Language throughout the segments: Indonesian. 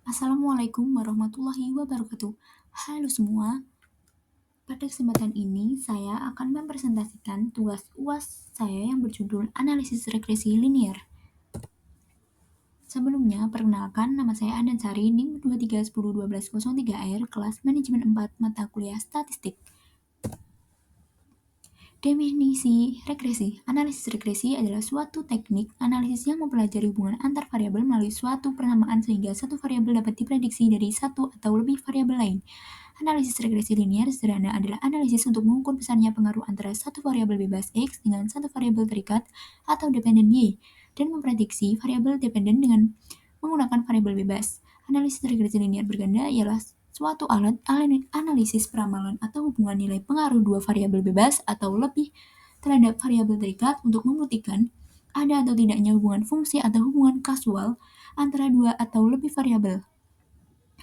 Assalamualaikum warahmatullahi wabarakatuh. Halo semua, pada kesempatan ini saya akan mempresentasikan tugas UAS saya yang berjudul Analisis Regresi Linier. Sebelumnya, perkenalkan nama saya Andansari, NIM 23101203R, kelas Manajemen 4, mata kuliah Statistik. Definisi regresi. Analisis regresi adalah suatu teknik analisis yang mempelajari hubungan antar variabel melalui suatu persamaan sehingga satu variabel dapat diprediksi dari satu atau lebih variabel lain. Analisis regresi linier sederhana adalah analisis untuk mengukur besarnya pengaruh antara satu variabel bebas X dengan satu variabel terikat atau dependen Y, dan memprediksi variabel dependen dengan menggunakan variabel bebas. Analisis regresi linier berganda ialah suatu alat analisis peramalan atau hubungan nilai pengaruh dua variabel bebas atau lebih terhadap variabel terikat untuk membuktikan ada atau tidaknya hubungan fungsi atau hubungan kasual antara dua atau lebih variabel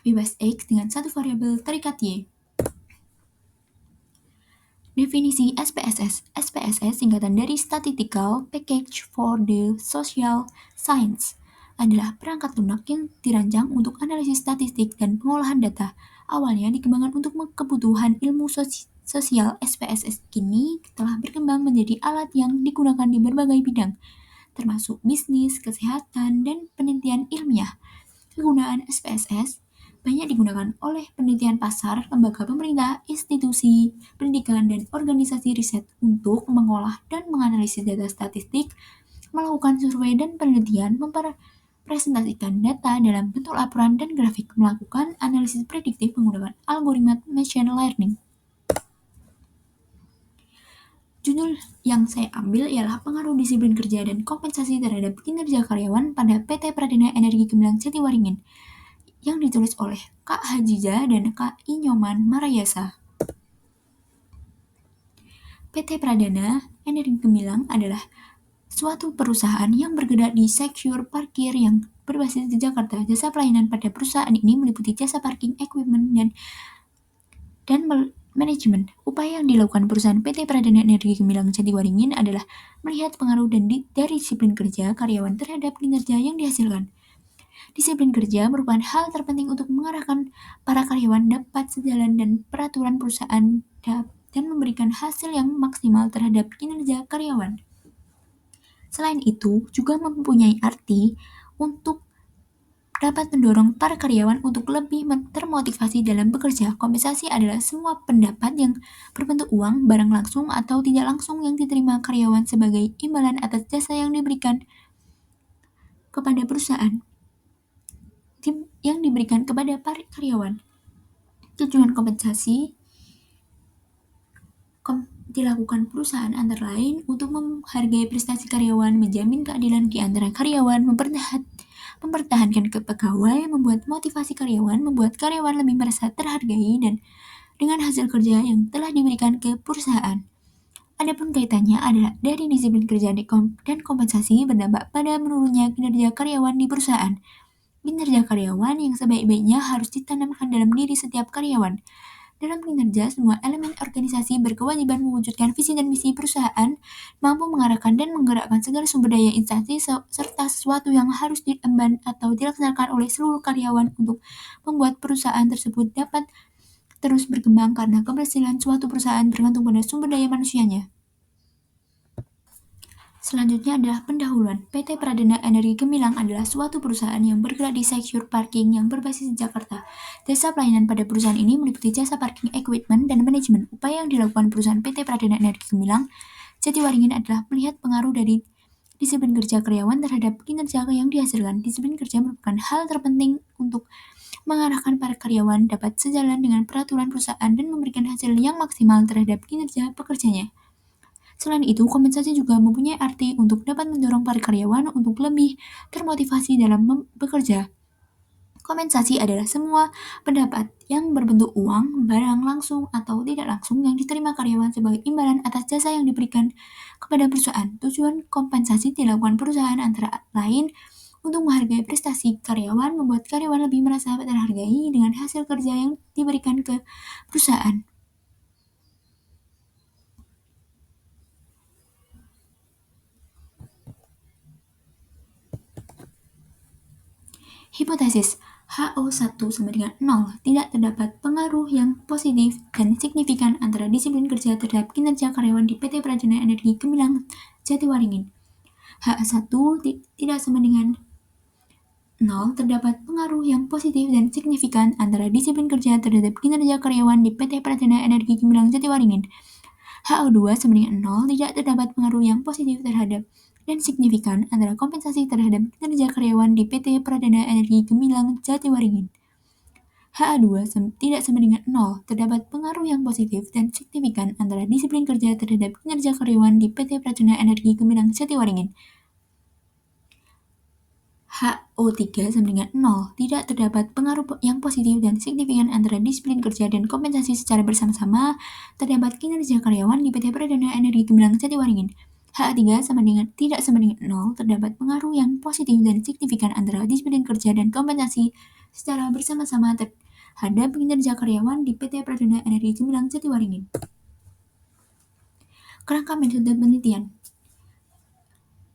bebas X dengan satu variabel terikat Y. Definisi SPSS. SPSS singkatan dari Statistical Package for the Social Science adalah perangkat lunak yang dirancang untuk analisis statistik dan pengolahan data. Awalnya dikembangkan untuk kebutuhan ilmu sosial. SPSS kini telah berkembang menjadi alat yang digunakan di berbagai bidang, termasuk bisnis, kesehatan, dan penelitian ilmiah. Kegunaan SPSS banyak digunakan oleh penelitian pasar, lembaga pemerintah, institusi pendidikan, dan organisasi riset untuk mengolah dan menganalisis data statistik, melakukan survei dan penelitian, mempresentasikan data dalam bentuk laporan dan grafik, melakukan analisis prediktif menggunakan algoritma machine learning. Judul yang saya ambil ialah Pengaruh Disiplin Kerja dan Kompensasi Terhadap Kinerja Karyawan pada PT Pradana Energi Gemilang Jatiwaringin, yang ditulis oleh Kak Hajiza dan Kak Inyoman Marayasa. PT Pradana Energi Gemilang adalah suatu perusahaan yang bergerak di sektor parkir yang berbasis di Jakarta. Jasa pelayanan pada perusahaan ini meliputi jasa parking, equipment, dan manajemen. Upaya yang dilakukan perusahaan PT Pradana Energi Gemilang Jatiwaringin adalah melihat pengaruh dari disiplin kerja karyawan terhadap kinerja yang dihasilkan. Disiplin kerja merupakan hal terpenting untuk mengarahkan para karyawan dapat sejalan dan peraturan perusahaan dan memberikan hasil yang maksimal terhadap kinerja karyawan. Selain itu, juga mempunyai arti untuk dapat mendorong para karyawan untuk lebih termotivasi dalam bekerja. Kompensasi adalah semua pendapat yang berbentuk uang, barang langsung atau tidak langsung yang diterima karyawan sebagai imbalan atas jasa yang diberikan kepada perusahaan yang diberikan kepada para karyawan. Tujuan kompensasi dilakukan perusahaan antara lain untuk menghargai prestasi karyawan, menjamin keadilan di antara karyawan, mempertahankan pegawai, membuat motivasi karyawan, membuat karyawan lebih merasa terhargai dan dengan hasil kerja yang telah diberikan ke perusahaan. Adapun kaitannya adalah dari disiplin kerja dan kompensasi berdampak pada menurunnya kinerja karyawan di perusahaan. Kinerja karyawan yang sebaik-baiknya harus ditanamkan dalam diri setiap karyawan. Dalam kinerja, semua elemen organisasi berkewajiban mewujudkan visi dan misi perusahaan, mampu mengarahkan dan menggerakkan segala sumber daya instansi, serta sesuatu yang harus diemban atau dilaksanakan oleh seluruh karyawan untuk membuat perusahaan tersebut dapat terus berkembang karena keberhasilan suatu perusahaan tergantung pada sumber daya manusianya. Selanjutnya adalah pendahuluan. PT Pradana Energi Gemilang adalah suatu perusahaan yang bergerak di sektor parking yang berbasis di Jakarta. Jasa pelayanan pada perusahaan ini meliputi jasa parking, equipment, dan manajemen. Upaya yang dilakukan perusahaan PT Pradana Energi Gemilang Jatiwaringin adalah melihat pengaruh dari disiplin kerja karyawan terhadap kinerja yang dihasilkan. Disiplin kerja merupakan hal terpenting untuk mengarahkan para karyawan dapat sejalan dengan peraturan perusahaan dan memberikan hasil yang maksimal terhadap kinerja pekerjanya. Selain itu, kompensasi juga mempunyai arti untuk dapat mendorong para karyawan untuk lebih termotivasi dalam bekerja. Kompensasi adalah semua pendapat yang berbentuk uang, barang langsung atau tidak langsung yang diterima karyawan sebagai imbalan atas jasa yang diberikan kepada perusahaan. Tujuan kompensasi dilakukan perusahaan antara lain untuk menghargai prestasi karyawan, membuat karyawan lebih merasa terhargai dengan hasil kerja yang diberikan ke perusahaan. Hipotesis. HO1 sama dengan 0. Tidak terdapat pengaruh yang positif dan signifikan antara disiplin kerja terhadap kinerja karyawan di PT Prajana Energi Gemilang Jatiwaringin. HA1 tidak sama dengan 0. Terdapat pengaruh yang positif dan signifikan antara disiplin kerja terhadap kinerja karyawan di PT Prajana Energi Gemilang Jatiwaringin. HO2 sama dengan 0. Tidak terdapat pengaruh yang positif terhadap dan signifikan antara kompensasi terhadap kinerja karyawan di PT Pradana Energi Gemilang Jatiwaringin. HA2 tidak sama dengan 0. Terdapat pengaruh yang positif dan signifikan antara disiplin kerja terhadap kinerja karyawan di PT Pradana Energi Gemilang Jatiwaringin. HO3 sama dengan 0. Tidak terdapat pengaruh yang positif dan signifikan antara disiplin kerja dan kompensasi secara bersama-sama terdapat kinerja karyawan di PT Pradana Energi Gemilang Jatiwaringin. HA3 tidak sama dengan 0. Terdapat pengaruh yang positif dan signifikan antara disiplin kerja dan kompensasi secara bersama-sama terhadap kinerja karyawan di PT Pradana Energi Gemilang Jatiwaringin. Kerangka metode penelitian.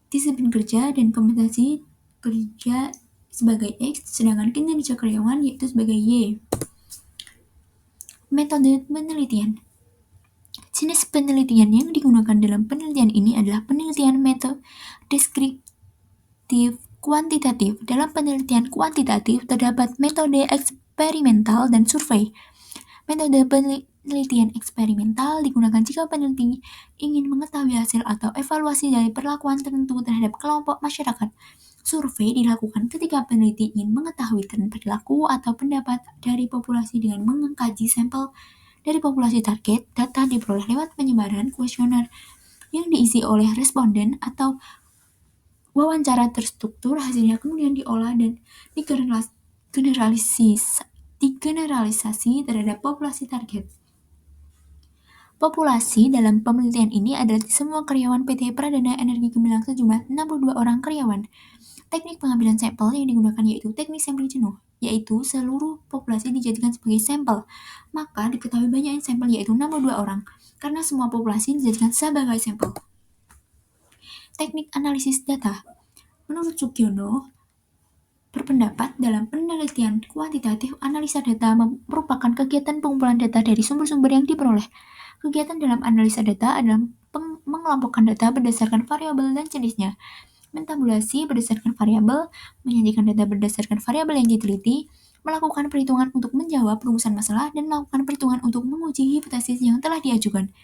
Disiplin kerja dan kompensasi kerja sebagai X, sedangkan kinerja karyawan yaitu sebagai Y. Metode penelitian. Jenis penelitian yang digunakan dalam penelitian ini adalah penelitian metode deskriptif kuantitatif. Dalam penelitian kuantitatif terdapat metode eksperimental dan survei. Metode penelitian eksperimental digunakan jika peneliti ingin mengetahui hasil atau evaluasi dari perlakuan tertentu terhadap kelompok masyarakat. Survei dilakukan ketika peneliti ingin mengetahui tren perilaku atau pendapat dari populasi dengan mengkaji sampel dari populasi target. Data diperoleh lewat penyebaran kuesioner yang diisi oleh responden atau wawancara terstruktur. Hasilnya kemudian diolah dan digeneralisasi terhadap populasi target. Populasi dalam penelitian ini adalah semua karyawan PT Pradana Energi Gemilang sejumlah 62 orang karyawan. Teknik pengambilan sampel yang digunakan yaitu teknik sampling jenuh, yaitu seluruh populasi dijadikan sebagai sampel. Maka diketahui banyaknya sampel yaitu 62 orang, karena semua populasi dijadikan sebagai sampel. Teknik analisis data. Menurut Sugiono, berpendapat dalam penelitian kuantitatif, analisa data merupakan kegiatan pengumpulan data dari sumber-sumber yang diperoleh. Kegiatan dalam analisa data adalah mengelompokkan data berdasarkan variabel dan jenisnya, mentabulasi berdasarkan variabel, menyajikan data berdasarkan variabel yang diteliti, melakukan perhitungan untuk menjawab rumusan masalah, dan melakukan perhitungan untuk menguji hipotesis yang telah diajukan.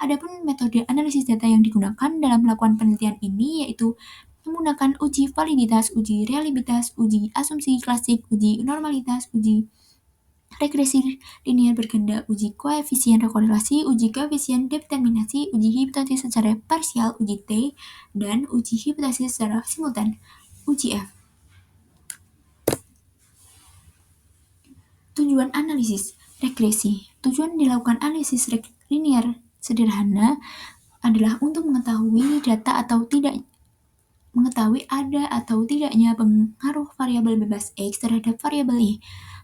Adapun metode analisis data yang digunakan dalam melakukan penelitian ini yaitu menggunakan uji validitas, uji reliabilitas, uji asumsi klasik, uji normalitas, uji regresi linear berganda, uji koefisien korelasi, uji koefisien determinasi, uji hipotesis secara parsial, uji T, dan uji hipotesis secara simultan, uji F. Tujuan analisis regresi. Tujuan dilakukan analisis linear sederhana adalah untuk mengetahui ada atau tidaknya pengaruh variabel bebas X terhadap variabel Y.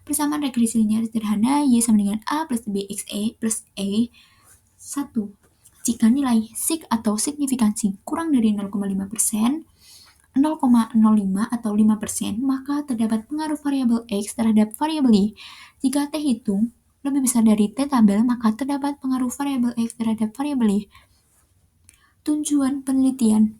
Persamaan regresi linear sederhana Y sama dengan A plus BXE plus E 1. Jika nilai sig atau signifikansi kurang dari 0,5%, 0,05 atau 5%, maka terdapat pengaruh variabel X terhadap variabel Y. Jika T hitung lebih besar dari T tabel, maka terdapat pengaruh variabel X terhadap variabel Y. Tujuan penelitian.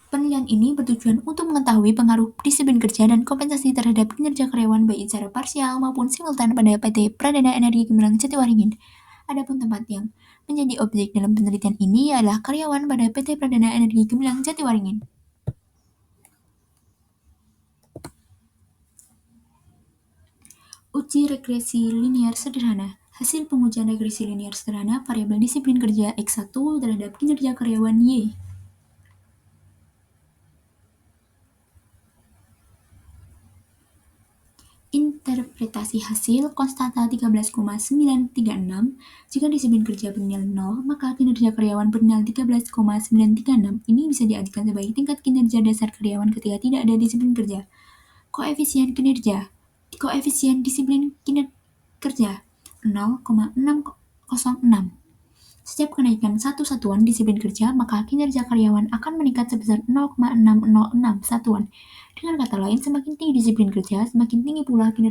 Penelitian ini bertujuan untuk mengetahui pengaruh disiplin kerja dan kompensasi terhadap kinerja karyawan baik secara parsial maupun simultan pada PT Pradana Energi Gemilang Jatiwaringin. Adapun tempat yang menjadi objek dalam penelitian ini adalah karyawan pada PT Pradana Energi Gemilang Jatiwaringin. Uji regresi linear sederhana. Hasil pengujian regresi linear sederhana variabel disiplin kerja X1 terhadap kinerja karyawan Y. Interpretasi hasil konstanta 13,936. Jika disiplin kerja bernilai 0, maka kinerja karyawan bernilai 13,936. Ini bisa diartikan sebagai tingkat kinerja dasar karyawan ketika tidak ada disiplin kerja. Koefisien disiplin kerja 0,606. Setiap kenaikan satu satuan disiplin kerja, maka kinerja karyawan akan meningkat sebesar 0,606 satuan. Dengan kata lain, semakin tinggi disiplin kerja, semakin tinggi pula kinerja